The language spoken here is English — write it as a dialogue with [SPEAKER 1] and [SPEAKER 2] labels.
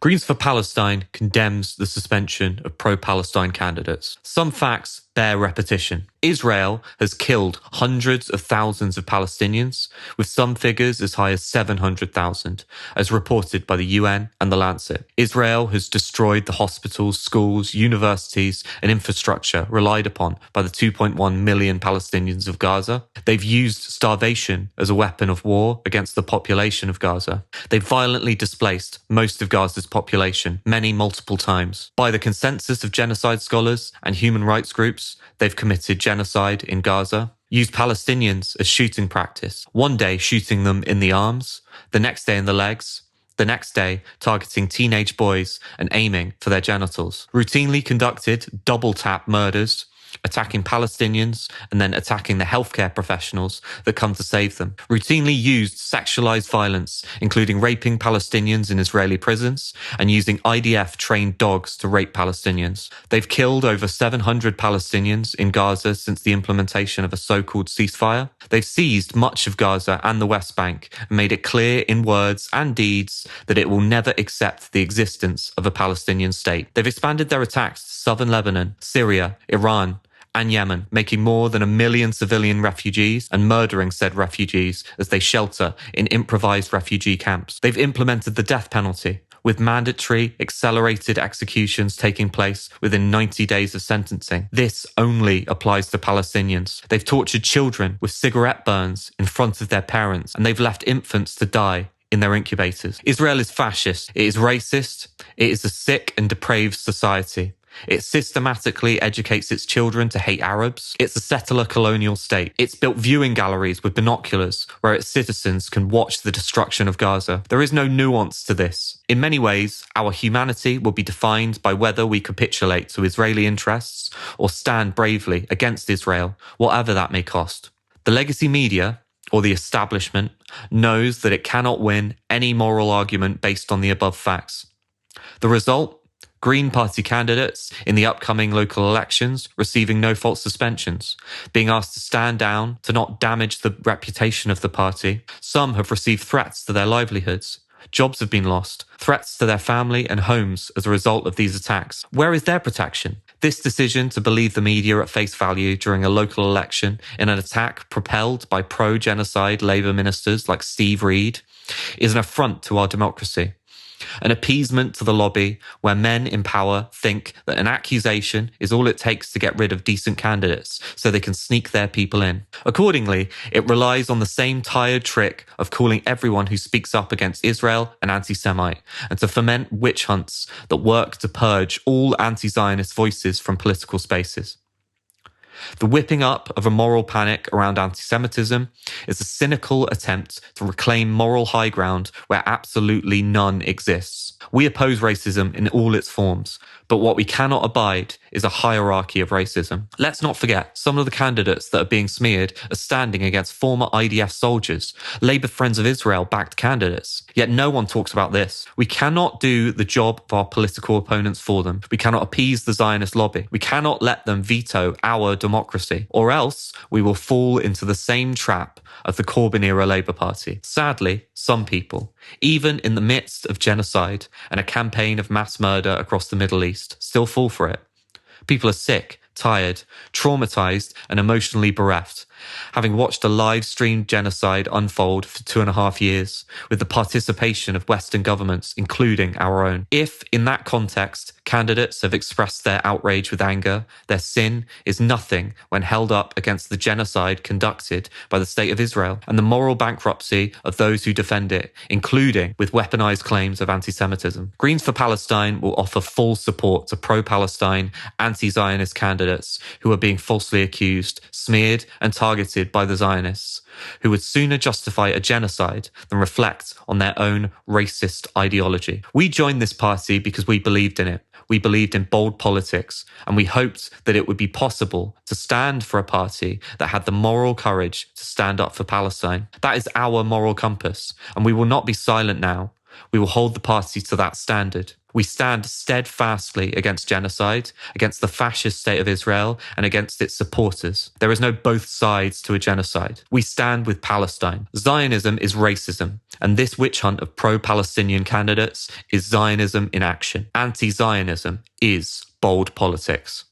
[SPEAKER 1] Greens for Palestine condemns the suspension of pro-Palestine candidates. Some facts bear repetition. Israel has killed hundreds of thousands of Palestinians, with some figures as high as 700,000, as reported by the UN and The Lancet. Israel has destroyed the hospitals, schools, universities, and infrastructure relied upon by the 2.1 million Palestinians of Gaza. They've used starvation as a weapon of war against the population of Gaza. They've violently displaced most of Gaza's population, many multiple times. By the consensus of genocide scholars and human rights groups, they've committed genocide in Gaza, used Palestinians as shooting practice, one day shooting them in the arms, the next day in the legs, the next day targeting teenage boys and aiming for their genitals, routinely conducted double-tap murders, attacking Palestinians and then attacking the healthcare professionals that come to save them, routinely used sexualized violence, including raping Palestinians in Israeli prisons and using IDF-trained dogs to rape Palestinians. They've killed over 700 Palestinians in Gaza since the implementation of a so-called ceasefire. They've seized much of Gaza and the West Bank and made it clear in words and deeds that it will never accept the existence of a Palestinian state. They've expanded their attacks to southern Lebanon, Syria, Iran, and Yemen, making more than 1 million civilian refugees and murdering said refugees as they shelter in improvised refugee camps. They've implemented the death penalty, with mandatory accelerated executions taking place within 90 days of sentencing. This only applies to Palestinians. They've tortured children with cigarette burns in front of their parents, and they've left infants to die in their incubators. Israel is fascist. It is racist. It is a sick and depraved society. It systematically educates its children to hate Arabs. It's a settler colonial state. It's built viewing galleries with binoculars where its citizens can watch the destruction of Gaza. There is no nuance to this. In many ways, our humanity will be defined by whether we capitulate to Israeli interests or stand bravely against Israel, whatever that may cost. The legacy media, or the establishment, knows that it cannot win any moral argument based on the above facts. The result? Green Party candidates in the upcoming local elections receiving no-fault suspensions, being asked to stand down to not damage the reputation of the party. Some have received threats to their livelihoods. Jobs have been lost, threats to their family and homes as a result of these attacks. Where is their protection? This decision to believe the media at face value during a local election in an attack propelled by pro-genocide Labour ministers like Steve Reed is an affront to our democracy. An appeasement to the lobby where men in power think that an accusation is all it takes to get rid of decent candidates so they can sneak their people in. Accordingly, it relies on the same tired trick of calling everyone who speaks up against Israel an anti-Semite and to foment witch hunts that work to purge all anti-Zionist voices from political spaces. The whipping up of a moral panic around anti-Semitism is a cynical attempt to reclaim moral high ground where absolutely none exists. We oppose racism in all its forms, but what we cannot abide is a hierarchy of racism. Let's not forget, some of the candidates that are being smeared are standing against former IDF soldiers, Labour Friends of Israel-backed candidates. Yet no one talks about this. We cannot do the job of our political opponents for them. We cannot appease the Zionist lobby. We cannot let them veto our democracy, or else we will fall into the same trap of the Corbyn-era Labour Party. Sadly, some people, even in the midst of genocide and a campaign of mass murder across the Middle East, still fall for it. People are sick, tired, traumatized, and emotionally bereft, having watched a live-streamed genocide unfold for 2.5 years, with the participation of Western governments, including our own. If, in that context, candidates have expressed their outrage with anger, their sin is nothing when held up against the genocide conducted by the State of Israel and the moral bankruptcy of those who defend it, including with weaponized claims of anti-Semitism. Greens for Palestine will offer full support to pro-Palestine, anti-Zionist candidates who are being falsely accused, smeared, and targeted by the Zionists, who would sooner justify a genocide than reflect on their own racist ideology. We joined this party because we believed in it. We believed in bold politics, and we hoped that it would be possible to stand for a party that had the moral courage to stand up for Palestine. That is our moral compass, and we will not be silent now. We will hold the party to that standard. We stand steadfastly against genocide, against the fascist state of Israel, and against its supporters. There is no both sides to a genocide. We stand with Palestine. Zionism is racism. And this witch hunt of pro-Palestinian candidates is Zionism in action. Anti-Zionism is bold politics.